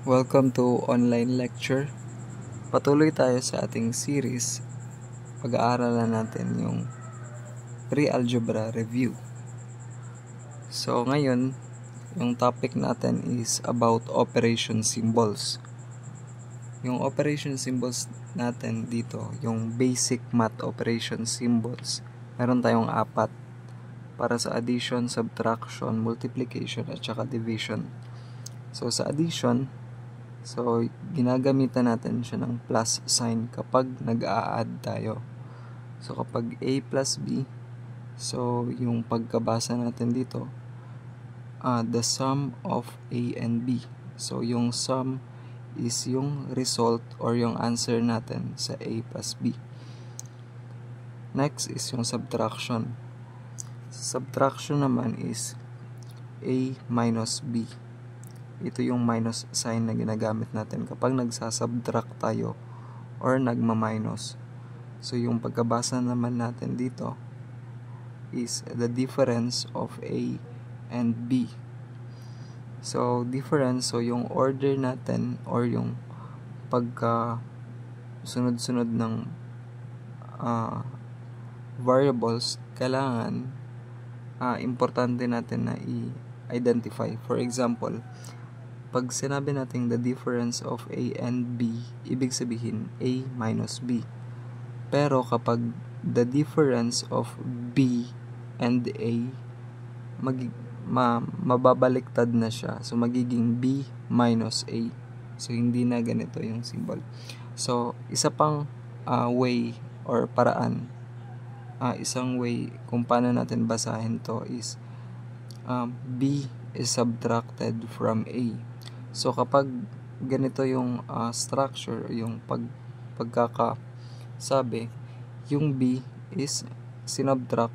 Welcome to online lecture. Patuloy tayo sa ating series. Pag-aaralan natin yung pre-algebra review. So ngayon, yung topic natin is about operation symbols. Yung operation symbols natin dito, yung basic math operation symbols, meron tayong 4 para sa addition, subtraction, multiplication, at saka division. So sa addition, ginagamitan natin siya ng plus sign kapag nag-a-add tayo. So, kapag A plus B, so, yung pagkabasa natin dito, the sum of A and B. So, yung sum is yung result or yung answer natin sa A plus B. Next is yung subtraction. Subtraction naman is A minus B. Ito yung minus sign na ginagamit natin kapag nagsasubtract tayo or nagma-minus. So, yung pagkabasa naman natin dito is the difference of A and B. So, difference, so yung order natin or yung pagka sunod-sunod ng variables, kailangan importante natin na i-identify. For example, pag sinabi natin the difference of A and B, ibig sabihin A minus B. Pero kapag the difference of B and A, mababaliktad na siya. So, magiging B minus A. So, hindi na ganito yung symbol. So, isa pang way or paraan, isang way kung paano natin basahin to is B is subtracted from A. So, kapag ganito yung structure, yung pagkakasabi, yung B is sinubtract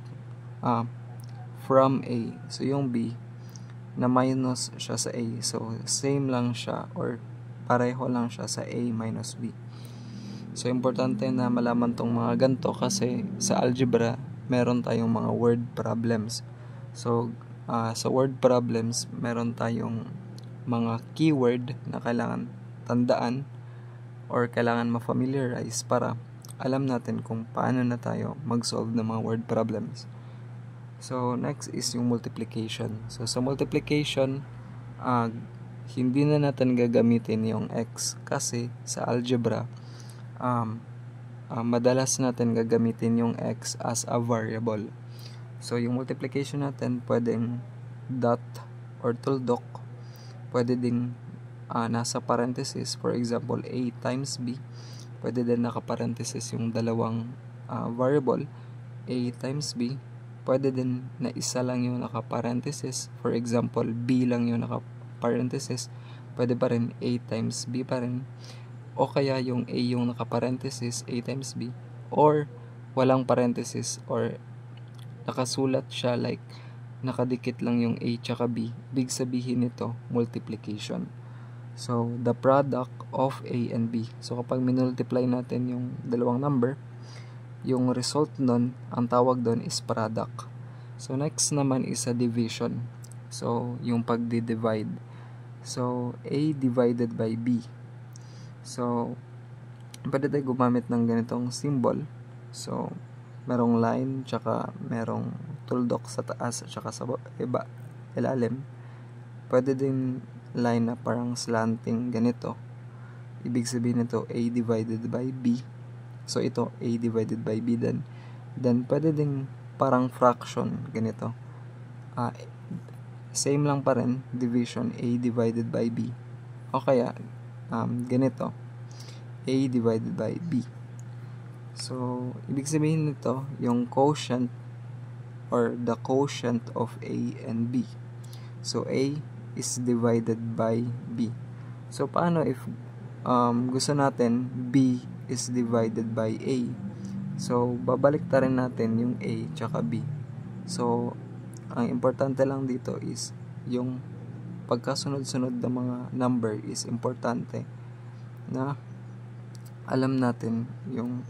from A. So, yung B na minus siya sa A. So, same lang siya or pareho lang siya sa A minus B. So, importante na malaman tong mga ganito kasi sa algebra, meron tayong mga word problems. So, sa word problems, meron tayong mga keyword na kailangan tandaan or kailangan ma-familiarize para alam natin kung paano na tayo mag-solve ng mga word problems. So, next is yung multiplication. So, sa multiplication, hindi na natin gagamitin yung x kasi sa algebra, madalas natin gagamitin yung x as a variable. So, yung multiplication natin pwedeng dot or tuldok, pwede ding nasa parenthesis. For example, A times B, pwede din naka-parenthesis yung dalawang variable, A times B. Pwede din na isa lang yung naka-parenthesis. For example, B lang yung naka-parenthesis. Pwede pa rin A times B pa rin. O kaya yung A yung naka-parenthesis, A times B. Or walang parenthesis or nakasulat siya like nakadikit lang yung A tsaka B, big sabihin nito multiplication. So, the product of A and B. So, kapag minultiply natin yung dalawang number, yung result nun, ang tawag doon is product. So, next naman is a division. So, yung pagdi-divide. So, A divided by B. So, pwede tayo gumamit ng ganitong symbol. So, merong line, tsaka merong tuldok sa taas, tsaka sa ilalim. Pwede din line na parang slanting ganito. Ibig sabihin nito A divided by B. So, ito A divided by B then pwede din parang fraction ganito. Same lang pa rin, division A divided by B. O kaya, ganito A divided by B. So, ibig sabihin nito, yung quotient or the quotient of A and B. So, A is divided by B. So, paano if gusto natin B is divided by A? So, babalik ta rin natin yung A tsaka B. So, ang importante lang dito is yung pagkasunod-sunod ng mga number is importante na alam natin yung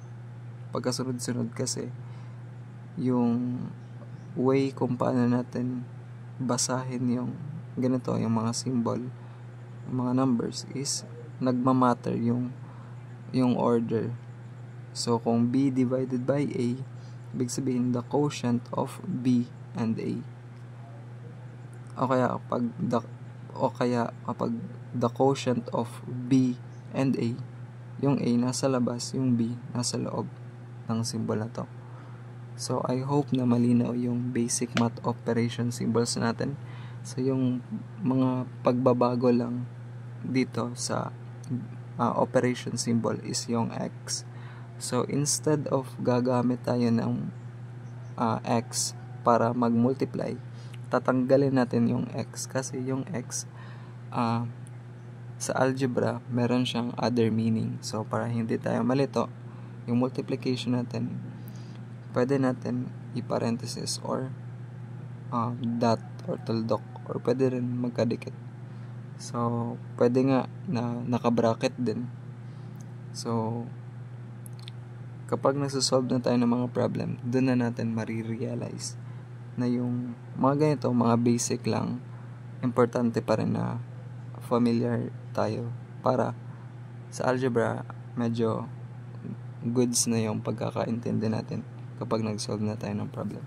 pagkasunod-sunod kasi yung way kung paano natin basahin yung ganito, yung mga symbol mga numbers is nagmamatter yung order. So kung B divided by A, ibig sabihin the quotient of B and A. O kaya kapag the quotient of B and A, yung A nasa labas, yung B nasa loob ng symbol na to. So I hope na malinaw yung basic math operation symbols natin. So yung mga pagbabago lang dito sa operation symbol is yung X. So instead of gagamit tayo ng X para mag-multiply, tatanggalin natin yung X kasi yung X sa algebra meron siyang other meaning. So para hindi tayo malito, yung multiplication natin pwede natin i-parenthesis or dot or tuldok, or pwede rin magkadikit. So pwede nga na naka-bracket din. So kapag nasa-solve na tayo ng mga problem, doon na natin marirealize na yung mga ganito, mga basic lang, importante pa rin na familiar tayo para sa algebra medyo goods na yung pagkakaintindi natin kapag nag-solve na tayo ng problem.